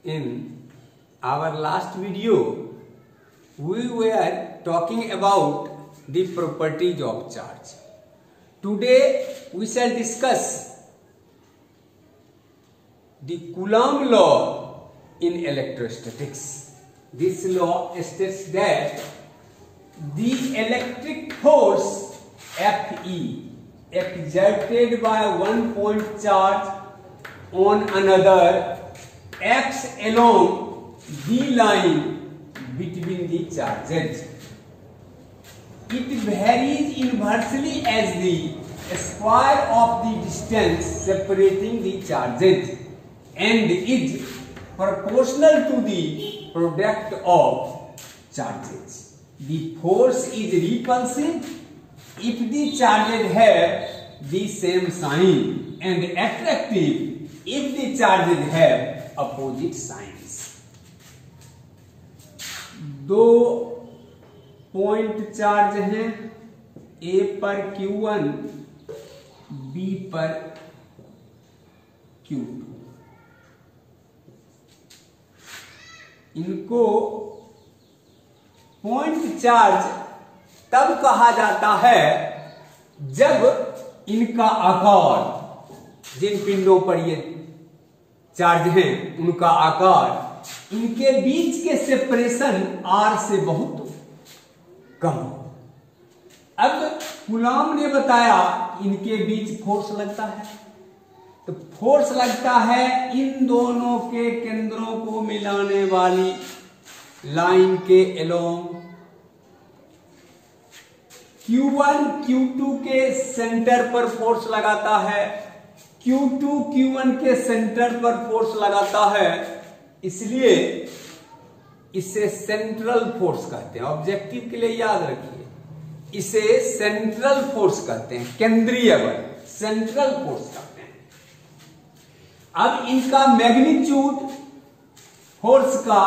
In our last video, we were talking about the properties of charge. Today, we shall discuss the Coulomb law in electrostatics. This law states that the electric force Fe exerted by one point charge on another acts along the line between the charges. It varies inversely as the square of the distance separating the charges and is proportional to the product of charges. The force is repulsive if the charges have the same sign and attractive if the charges have opposite signs. दो point charge हैं, A पर Q1, B पर Q2. इनको point charge तब कहा जाता है जब इनका आकार, जिन पिंडों पर ये चार्ज हैं उनका आकार इनके बीच के सेपरेशन R से बहुत कम हो. अब कूलॉम ने बताया इनके बीच फोर्स लगता है, तो फोर्स लगता है इन दोनों के केंद्रों को मिलाने वाली लाइन के अलोंग. Q1 Q2 के सेंटर पर फोर्स लगाता है, Q2 Q1 के सेंटर पर फोर्स लगाता है, इसलिए इसे सेंट्रल फोर्स कहते हैं. ऑब्जेक्टिव के लिए याद रखिए, इसे सेंट्रल फोर्स कहते हैं, केंद्रीय बल सेंट्रल फोर्स कहते हैं. अब इनका मैग्नीट्यूड फोर्स का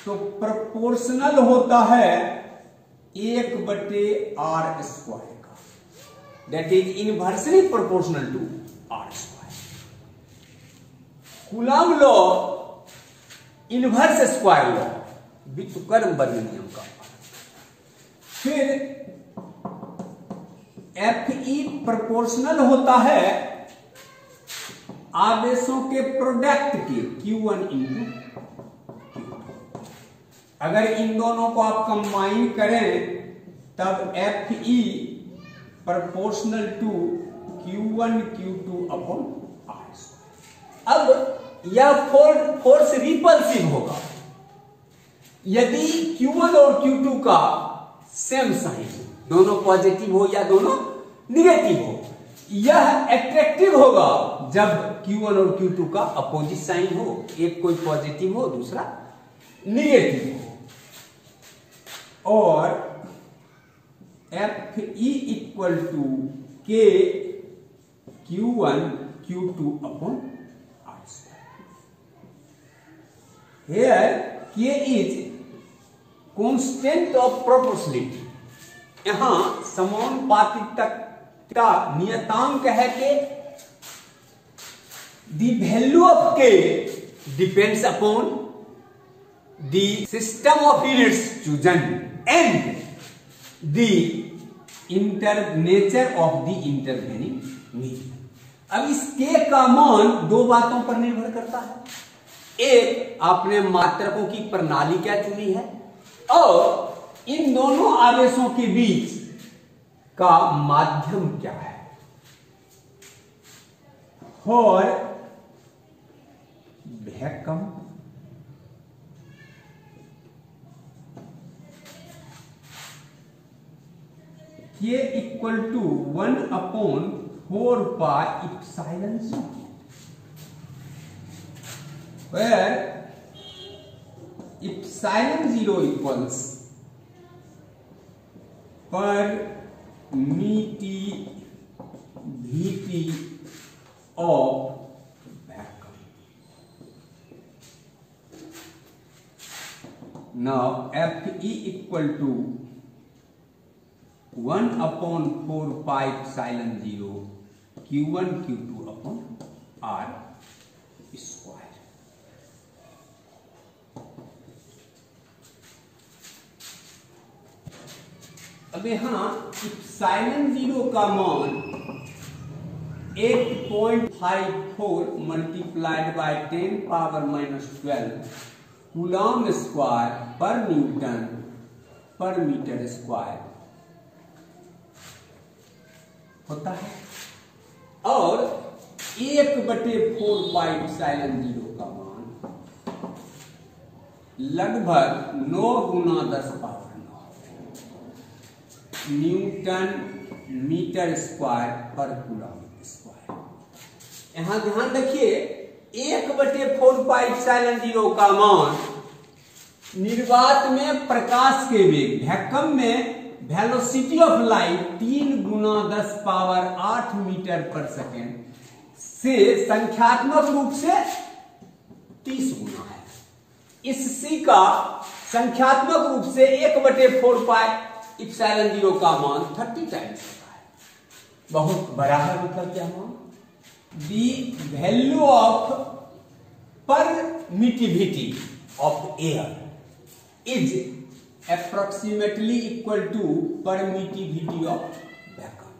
तो प्रोपोर्शनल होता है 1/r स्क्वायर का, that is inversely proportional to r square. Coulomb law inverse square law, व्युत्क्रम वर्ग नियम का. फिर Fe प्रोपोर्शनल होता है आवेशों के प्रोडक्ट के Q1 इंटू Q2. अगर इन दोनों को आप कंबाइन करें तब Fe proportional to Q1 Q2 upon r square. अब यह फोर्स रिपल्सिव होगा यदि Q1 और Q2 का सेम साइन हो, दोनों पॉजिटिव हो या दोनों निगेटिव हो. यह एट्रैक्टिव होगा जब Q1 और Q2 का अपोजिट साइन हो, एक कोई पॉजिटिव हो दूसरा निगेटिव हो. और Fe equal to K Q1 Q2 upon r square. Here K is constant of proportionality. यहां समानुपातिकता नियतांक है कि the value of K depends upon the system of units chosen and the nature of the intervening medium. अब इस K का मान दो बातों पर निर्भर करता है. एक, आपने मात्रकों की प्रणाली क्या चुनी है, और इन दोनों आवेशों के बीच का माध्यम क्या है. और vacuum K equal to 1/4 pi epsilon 0, where epsilon 0 equals permittivity of vacuum. Now Fe equal to 1/4 pi epsilon 0 Q1 Q2 upon R square. अब यहाँ इप्सिलॉन 0 का मान 8.54 मल्टीप्लाइड बाय 10⁻⁻12 कूलॉम स्क्वायर पर न्यूटन पर मीटर स्क्वायर होता है, और 1/4 epsilon 0 का मान लगभग 9 × 10⁻9 न्यूटन मीटर स्क्वायर पर कूलॉम स्क्वायर। यहां ध्यान रखिए 1/4 इप्सिलॉन 0 का मान निर्वात में प्रकाश के वेग, वैक्यूम में वेलोसिटी ऑफ लाइट 3 × 10⁸ मीटर पर सेकेंड से संख्यात्मक रूप से 30 गुना है। इस c का संख्यात्मक रूप से 1/4 इप्सिलॉन 0 का मान 30 टाइम्स होता है, बहुत बड़ा है। मतलब क्या मान? The value of permittivity of air is approximately equal to permittivity of vacuum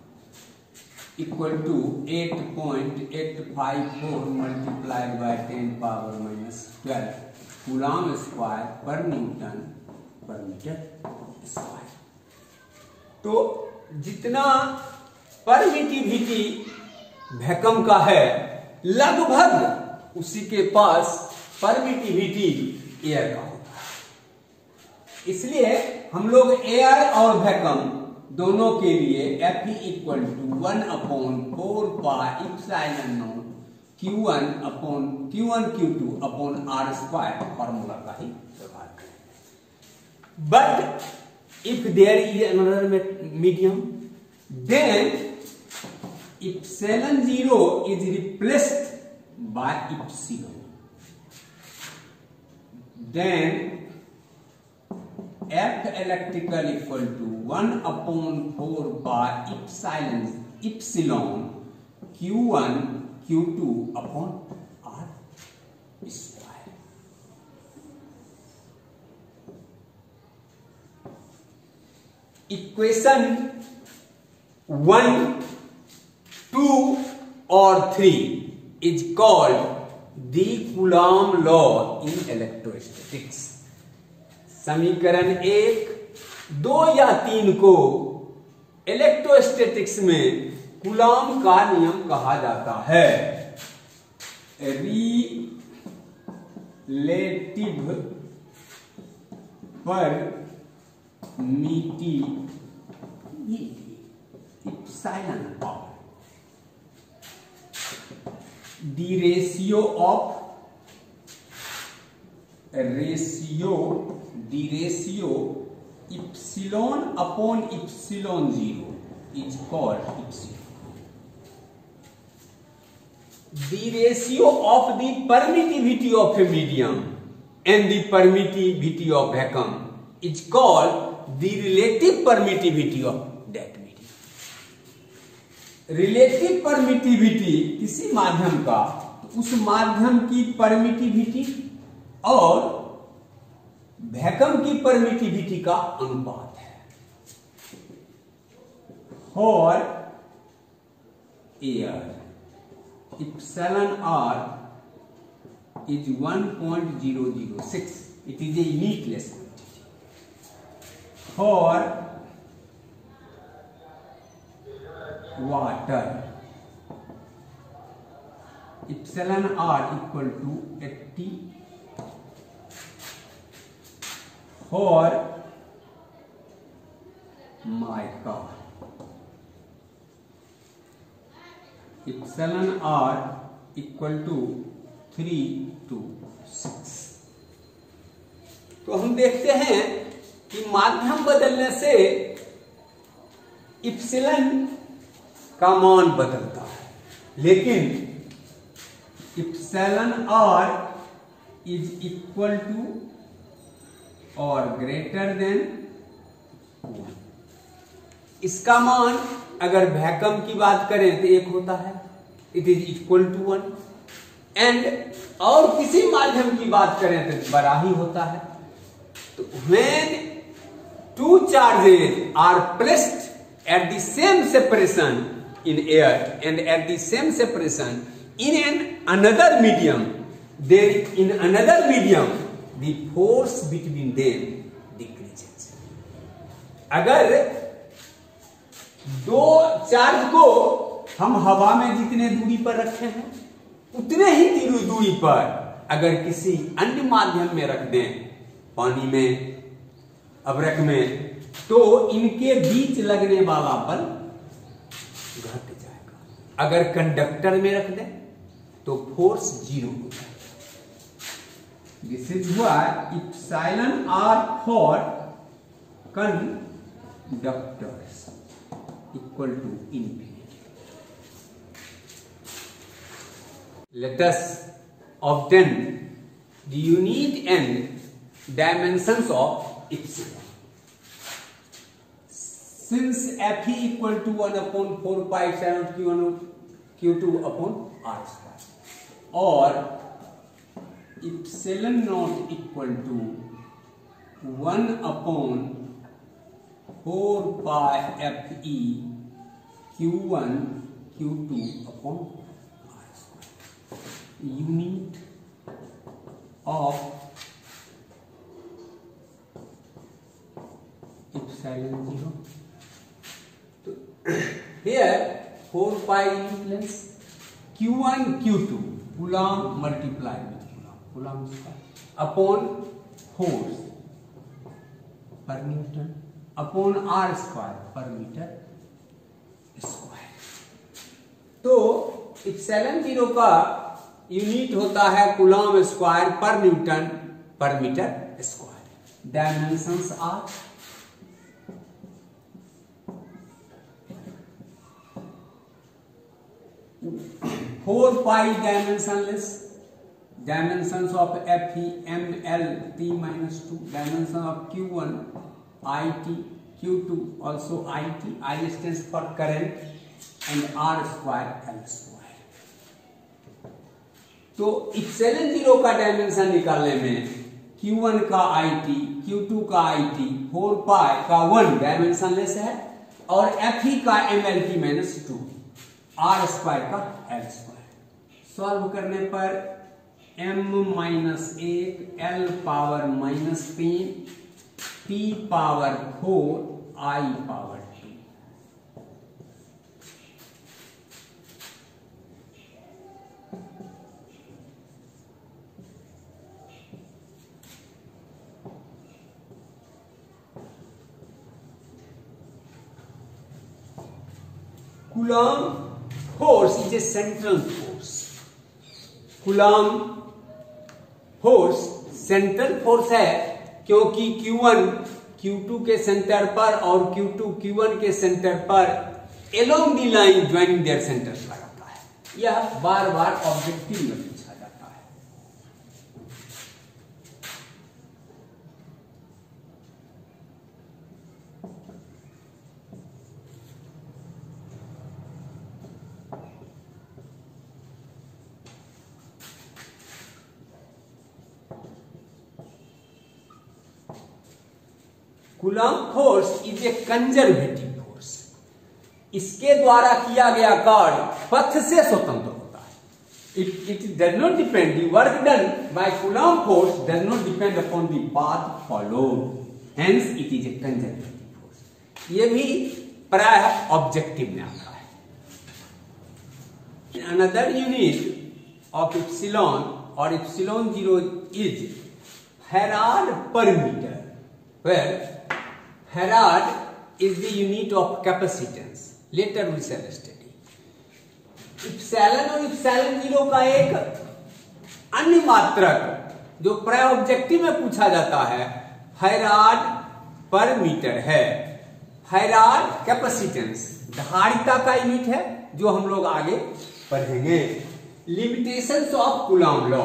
equal to 8.854 multiplied by 10⁻⁻12 Coulomb square पर न्यूटन पर मीटर स्क्वायर। तो जितना परमिटिविटी वैक्यूम का है लगभग उसी के पास परमिटिविटी एयर का होता है। इसलिए हम लोग एयर और वैक्यूम दोनों के लिए Fe = 1/4 epsilon not Q1Q2/R² formula का ही व्यवहार करें। But if there is another medium then epsilon 0 is replaced by epsilon, then F electrical equal to 1/4 epsilon Q1 Q2/R²। Equation 1, 2 और 3 is called the Coulomb law in electrostatics। समीकरण 1, 2 या 3 को electrostatics में Coulomb का नियम कहा जाता है। Relative permittivity epsilon of the ratio epsilon/epsilon 0 is called epsilon. The ratio of the permittivity of a medium and the permittivity of vacuum is called the relative permittivity of that medium. Relative permittivity किसी माध्यम का उस माध्यम की permittivity और vacuum की permittivity का अनुपात है। For air epsilon R is 1.006, it is a uniqueness quantity. For water epsilon R equal to 80, for mica epsilon R equal to 3 to 6। तो हम देखते हैं कि माध्यम बदलने से इप्सिलन का मान बदलता है, लेकिन epsilon R is equal to और ग्रेटर देन 1। इसका मान अगर वैक्यूम की बात करें तो 1 होता है, it is equal to 1, and और किसी माध्यम की बात करें तो बड़ा ही होता है। तो when two charges are placed at the same separation in air and at the same separation in another medium, then in another medium the force between them decreases. अगर दो चार्ज को हम हवा में जितने दूरी पर रखे हैं उतने ही दूरी पर अगर किसी अन्य माध्यम में रख दें, पानी में, अवरक में, तो इनके बीच लगने वाला बल घट जाएगा। अगर कंडक्टर में रख दें तो फोर्स 0 हो जाएगा। This is why epsilon r for conductors equal to infinity. Let us obtain the unit and dimensions of epsilon. Since Fe equal to 1 upon 4 pi epsilon Q1 Q2 upon R square, or epsilon naught equal to 1 upon 4 pi Fe Q1 Q2 upon unit of epsilon 0. So here 4 pi influence Q1 Q2 Coulomb multiplied with Coulomb square upon force per Newton upon R square per meter square. तो epsilon 0 का unit होता है coulomb square पर newton पर metre square. Dimensions are four pi dimensionless, dimensions of Fe ml t minus 2, dimension of Q1 it, Q2 also it, I stands for current and R square L square। तो epsilon 0 का dimension निकालने में Q1 का IT, Q2 का IT, 4 पाई का 1 dimensionless है और Fe का mlt माइनस 2, R स्क्वायर का L स्क्वायर। सॉल्व करने पर m minus 1 L power minus 3 P power 4 I power 2। Coulomb force is a central force. Coulomb force central force है क्योंकि Q1 Q2 के सेंटर पर और Q2 Q1 के centre पर along the line joining their centers लगाता है। यह बार बार ऑब्जेक्टिव में पूछा जाता है। Coulomb force is a conservative force. इसके द्वारा किया गया कार्य पथ से स्वतंत्र होता है। It does not depend, the work done by Coulomb force does not depend upon the path followed, hence it is a conservative force. ये भी प्राय ऑब्जेक्टिव में आता है। अनदर यूनिट ऑफ इप्सिलॉन और इप्सिलॉन 0 इज फैराड पर metre, where farad is the unit of capacitance. Later we shall study. Epsilon और epsilon 0 का एक अन्य मात्रक जो प्राय ऑब्जेक्टिव में पूछा जाता है फैराड पर मीटर है। फैराड कैपेसिटेंस धारिता का यूनिट है जो हम लोग आगे पढ़ेंगे। Limitations of Coulomb law,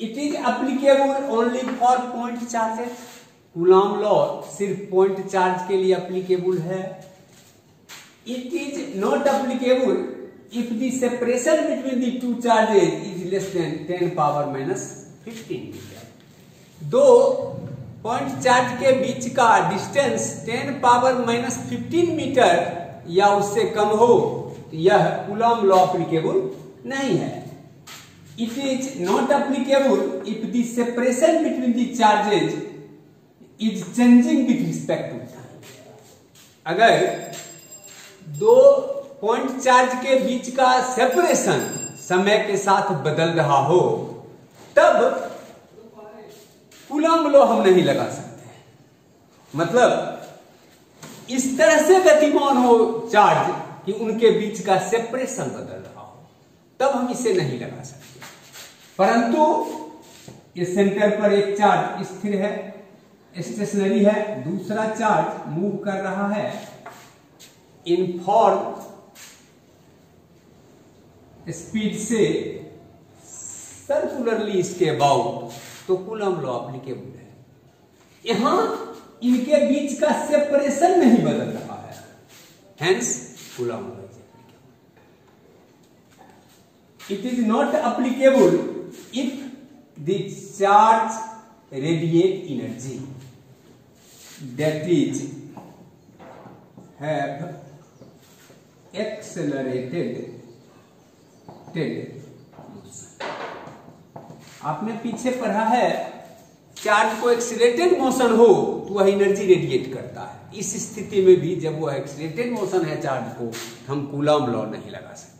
it is applicable only for point charges. Coulomb law सिर्फ पॉइंट चार्ज के लिए एप्लीकेबल है। It is not applicable if the separation between the two charges is less than 10 power minus 15 metre. दो point charge के बीच का distance 10⁻⁻15 metre या उससे कम हो तो यह कूलॉम लॉ एप्लीकेबल नहीं है। It is not applicable if the separation between the charges is changing with respect to time. अगर दो पॉइंट चार्ज के बीच का सेपरेशन समय के साथ बदल रहा हो तब कूलॉम लॉ हम नहीं लगा सकते। मतलब इस तरह से गतिमान हो चार्ज कि उनके बीच का सेपरेशन बदल रहा हो तब हम इसे नहीं लगा सकते। परंतु इस सेंटर पर एक चार्ज स्थिर है, स्टेशनरी है, दूसरा चार्ज मूव कर रहा है इन फॉर्म स्पीड से सर्कुलरली इसके अबाउट, तो कूलॉम लॉ एप्लीकेबल है। यहां इनके बीच का सेपरेशन नहीं बदल रहा है, hence Coulomb law is applicable. It is not applicable if the charge radiate energy that is have accelerated. आपने पीछे पढ़ा है चार्ज को एक्सीलरेटेड मोशन हो तो वह एनर्जी रेडिएट करता है। इस स्थिति में भी जब वह एक्सीलरेटेड मोशन है चार्ज को, हम कूलॉम लॉ नहीं लगा सकते।